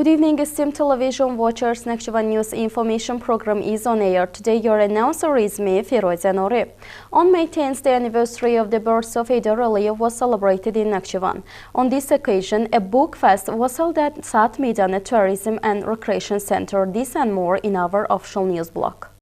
Good evening, esteemed television watchers. Nakhchivan News information program is on air. Today, your announcer is me, Firoza Nori. On May 10th, the anniversary of the birth of Heydar Aliyev was celebrated in Nakhchivan. On this occasion, a book fest was held at Saat Meydanı Tourism and Recreation Center. This and more in our official news block.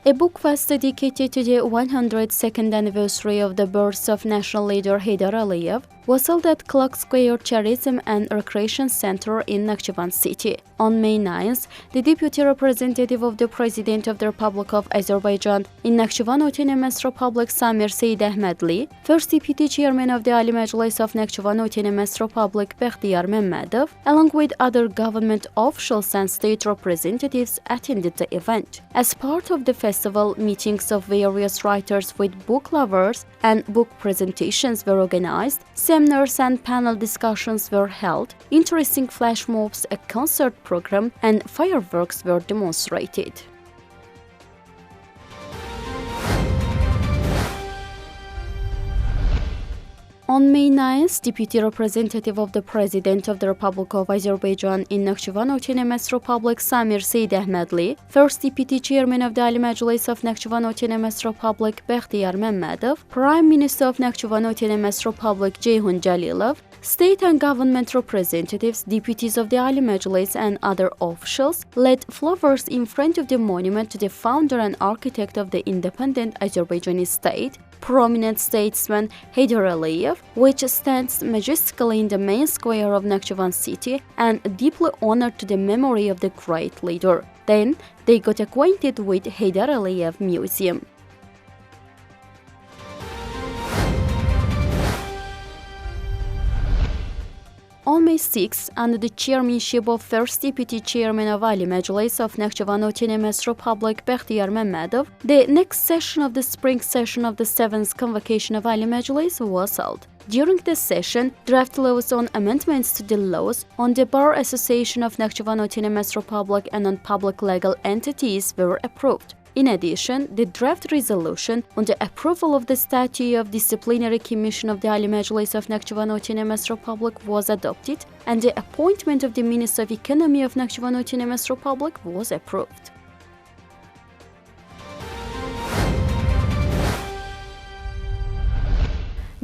A book fest dedicated to the 102nd anniversary of the birth of national leader Heydar Aliyev was held at Clock Square Tourism and Recreation Center in Nakhchivan city. On May 9th, the deputy representative of the President of the Republic of Azerbaijan in Nakhchivan Autonomous Republic Samir Seyyid-Ahmedli, first deputy chairman of the Ali Majlis of Nakhchivan Autonomous Republic Bekhtiyar Mehmedov, along with other government officials and state representatives attended the event. As part of the festival, meetings of various writers with book lovers and book presentations were organized, seminars and panel discussions were held, interesting flash mobs, a concert program, and fireworks were demonstrated. On May 9th, Deputy Representative of the President of the Republic of Azerbaijan in Nakhchivan Autonomous Republic Samir Seyyid-Ahmedli, first Deputy Chairman of the Ali Majlis of Nakhchivan Autonomous Republic Bekhtiyar Mehmedov, Prime Minister of Nakhchivan Autonomous Republic Ceyhun Jalilov, state and government representatives, deputies of the Ali Majlis and other officials laid flowers in front of the monument to the founder and architect of the independent Azerbaijani state, prominent statesman Heydar Aliyev, which stands majestically in the main square of Nakhchivan city and deeply honored to the memory of the great leader. Then they got acquainted with Heydar Aliyev Museum. On May 6, under the chairmanship of First Deputy Chairman of Ali Majlis of Nakhchivan Autonomous Republic Bekhtiyar Mehmedov, the next session of the spring session of the 7th Convocation of Ali Majlis was held. During the session, draft laws on amendments to the laws on the Bar Association of Nakhchivan Autonomous Republic and on public legal entities were approved. In addition, the draft resolution on the approval of the Statute of Disciplinary Commission of the Ali Majlis of Nakhchivan Autonomous Republic was adopted, and the appointment of the Minister of Economy of Nakhchivan Autonomous Republic was approved.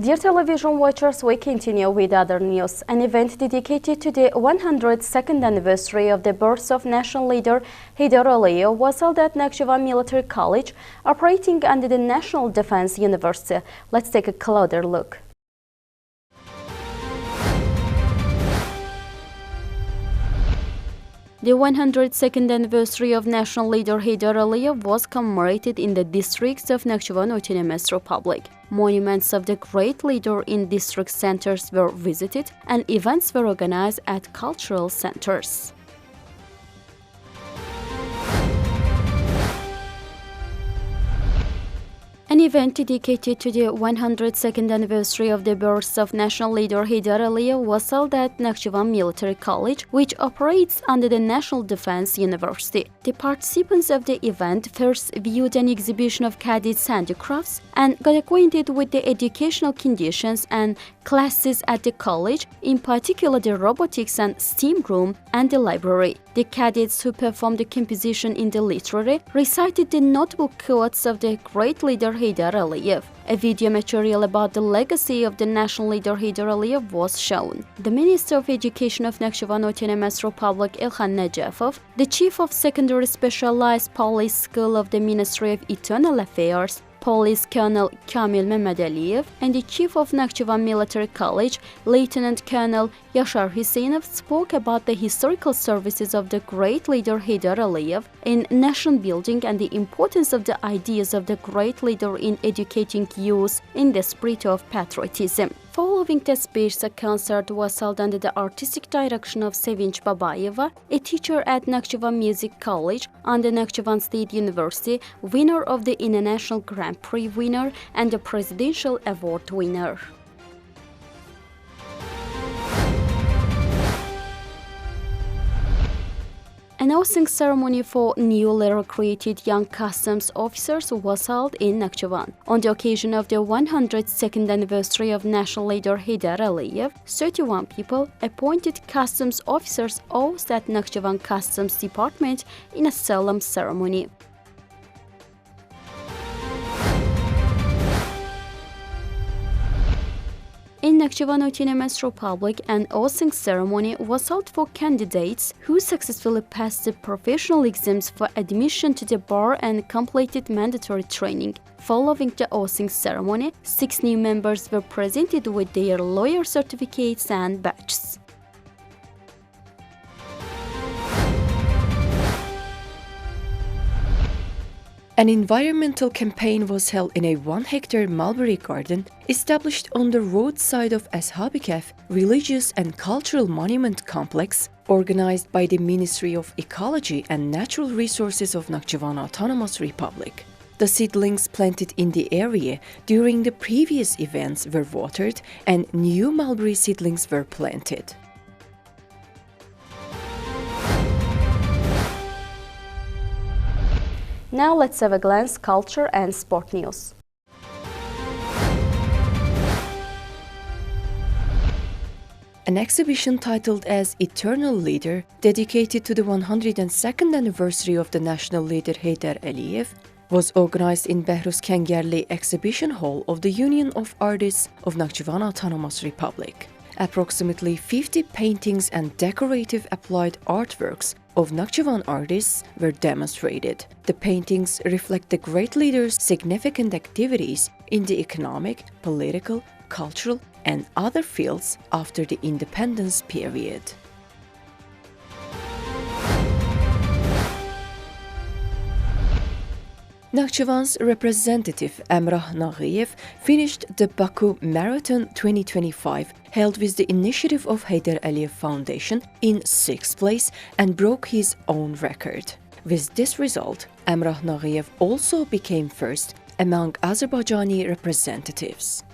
Dear television watchers, we continue with other news. An event dedicated to the 102nd anniversary of the birth of national leader Heydar Aliyev was held at Nakhchivan Military College, operating under the National Defense University. Let's take a closer look. The 102nd anniversary of national leader Heydar Aliyev was commemorated in the districts of Nakhchivan Autonomous Republic. Monuments of the great leader in district centers were visited and events were organized at cultural centers. An event dedicated to the 102nd anniversary of the birth of national leader Heydar Aliyev was held at Nakhchivan Military College, which operates under the National Defense University. The participants of the event first viewed an exhibition of cadets' handicrafts and got acquainted with the educational conditions and classes at the college, in particular the robotics and STEAM room and the library. The cadets who performed the composition in the literary recited the notable quotes of the great leader Heydar Aliyev. A video material about the legacy of the national leader Heydar Aliyev was shown. The Minister of Education of Nakhchivan Autonomous Republic Ilhan Najafov, the Chief of Secondary Specialized Police School of the Ministry of Internal Affairs, Police Colonel Kamil Mehmedaliyev, and the Chief of Nakhchivan Military College, Lieutenant Colonel Yashar Huseinov, spoke about the historical services of the great leader Heydar Aliyev in nation building and the importance of the ideas of the great leader in educating youth in the spirit of patriotism. Following the speech, a concert was held under the artistic direction of Sevinch Babayeva, a teacher at Nakhchivan Music College under Nakhchivan State University, winner of the International Grand Prix winner and the Presidential Award winner. An oathing ceremony for newly recruited young customs officers was held in Nakhchivan. On the occasion of the 102nd anniversary of national leader Heydar Aliyev, 31 people, appointed customs officers, oathed at Nakhchivan Customs Department in a solemn ceremony. In Nakhchivan Autonomous Republic, an oathing ceremony was held for candidates who successfully passed the professional exams for admission to the bar and completed mandatory training. Following the oathing ceremony, 6 new members were presented with their lawyer certificates and badges. An environmental campaign was held in a 1-hectare mulberry garden established on the roadside of Naxcivantv religious and cultural monument complex, organized by the Ministry of Ecology and Natural Resources of Nakhchivan Autonomous Republic. The seedlings planted in the area during the previous events were watered and new mulberry seedlings were planted. Now let's have a glance culture and sport news. An exhibition titled as Eternal Leader, dedicated to the 102nd anniversary of the national leader Heydar Aliyev, was organized in Behruz Kengerli Exhibition Hall of the Union of Artists of Nakhchivan Autonomous Republic. Approximately 50 paintings and decorative applied artworks of Nakhchivan artists were demonstrated. The paintings reflect the great leader's significant activities in the economic, political, cultural, and other fields after the independence period. Nakhchivan's representative Emrah Naghiyev finished the Baku Marathon 2025, held with the initiative of Heydar Aliyev Foundation, in 6th place and broke his own record. With this result, Emrah Naghiyev also became first among Azerbaijani representatives.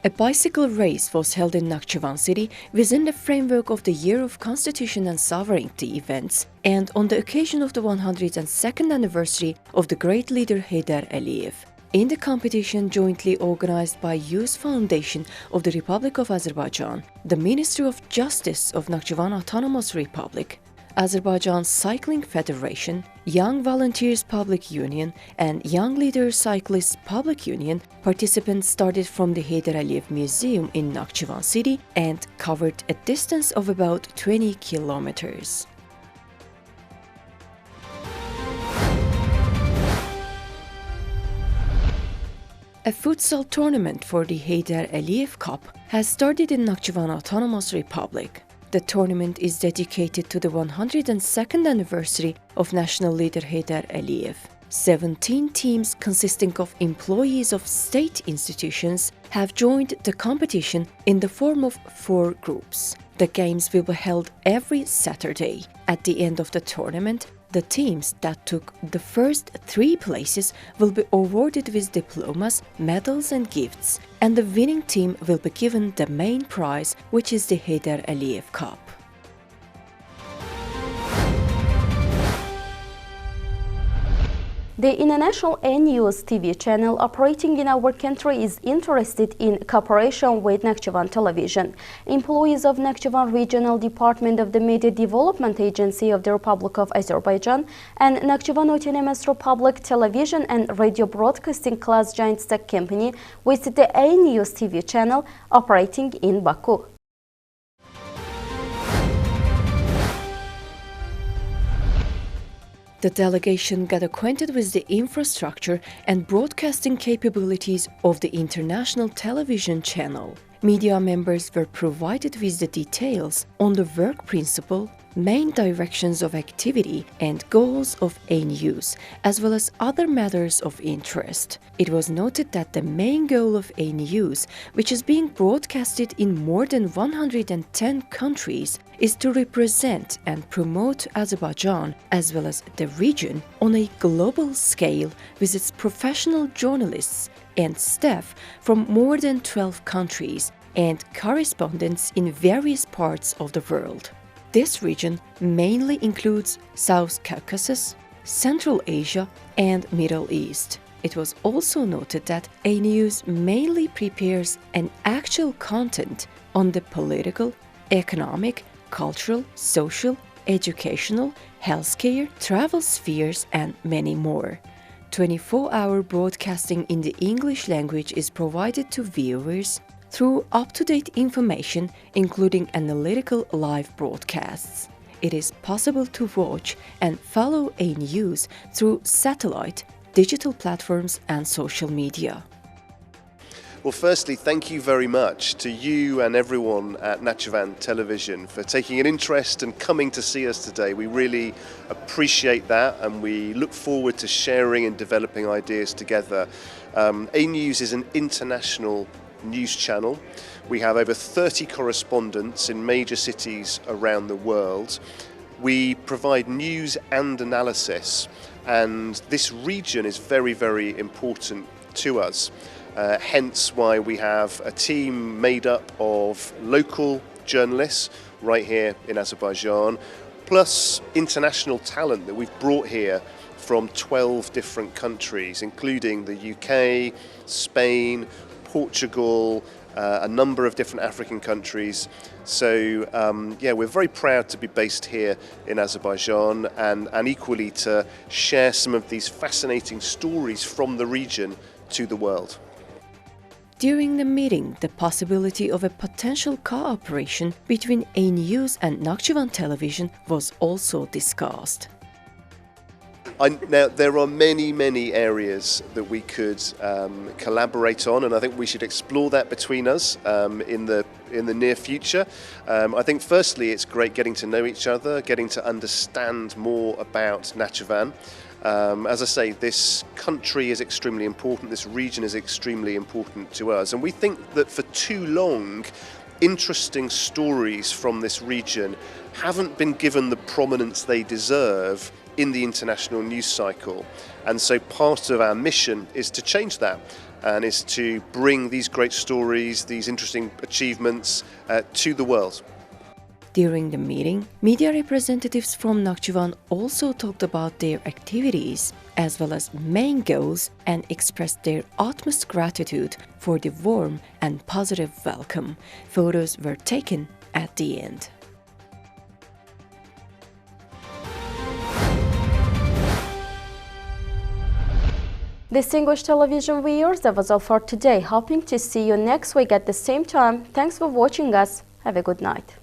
A bicycle race was held in Nakhchivan city within the framework of the Year of Constitution and Sovereignty events and on the occasion of the 102nd anniversary of the great leader Heydar Aliyev. In the competition jointly organized by Youth Foundation of the Republic of Azerbaijan, the Ministry of Justice of Nakhchivan Autonomous Republic, Azerbaijan Cycling Federation, Young Volunteers Public Union, and Young Leaders Cyclists Public Union, participants started from the Heydar Aliyev Museum in Nakhchivan city and covered a distance of about 20 kilometers. A futsal tournament for the Heydar Aliyev Cup has started in Nakhchivan Autonomous Republic. The tournament is dedicated to the 102nd anniversary of national leader Heydar Aliyev. 17 teams consisting of employees of state institutions have joined the competition in the form of 4 groups. The games will be held every Saturday. At the end of the tournament, the teams that took the first 3 places will be awarded with diplomas, medals and gifts, and the winning team will be given the main prize, which is the Heydar Aliyev Cup. The international News TV channel operating in our country is interested in cooperation with Nakhchivan Television. Employees of Nakhchivan Regional Department of the Media Development Agency of the Republic of Azerbaijan and Nakhchivan Autonomous Republic Television and Radio Broadcasting Class Joint Stock Company with the News TV channel operating in Baku. The delegation got acquainted with the infrastructure and broadcasting capabilities of the international television channel. Media members were provided with the details on the work principle, main directions of activity, and goals of A-News, as well as other matters of interest. It was noted that the main goal of A-News, which is being broadcasted in more than 110 countries, is to represent and promote Azerbaijan as well as the region on a global scale with its professional journalists and staff from more than 12 countries, and correspondents in various parts of the world. This region mainly includes South Caucasus, Central Asia, and Middle East. It was also noted that A News mainly prepares an actual content on the political, economic, cultural, social, educational, healthcare, travel spheres, and many more. 24-hour broadcasting in the English language is provided to viewers through up-to-date information, including analytical live broadcasts. It is possible to watch and follow A News through satellite, digital platforms, and social media. Well, firstly, thank you very much to you and everyone at Nakhchivan Television for taking an interest and coming to see us today. We really appreciate that, and we look forward to sharing and developing ideas together. A News is an international news channel. We have over 30 correspondents in major cities around the world. We provide news and analysis, and this region is very, very important to us. Hence why we have a team made up of local journalists right here in Azerbaijan, plus international talent that we've brought here from 12 different countries, including the UK, Spain, Portugal, a number of different African countries. So we're very proud to be based here in Azerbaijan and equally to share some of these fascinating stories from the region to the world. During the meeting, the possibility of a potential cooperation between A News and Nakhchivan Television was also discussed. Now, there are many areas that we could collaborate on, and I think we should explore that between us in the near future. I think firstly it's great getting to know each other, getting to understand more about Nakhchivan. As I say, this country is extremely important, this region is extremely important to us, and we think that for too long interesting stories from this region haven't been given the prominence they deserve in the international news cycle. And so part of our mission is to change that, and is to bring these great stories, these interesting achievements to the world. During the meeting, media representatives from Nakhchivan also talked about their activities as well as main goals and expressed their utmost gratitude for the warm and positive welcome. Photos were taken at the end. Distinguished television viewers, that was all for today. Hoping to see you next week at the same time. Thanks for watching us. Have a good night.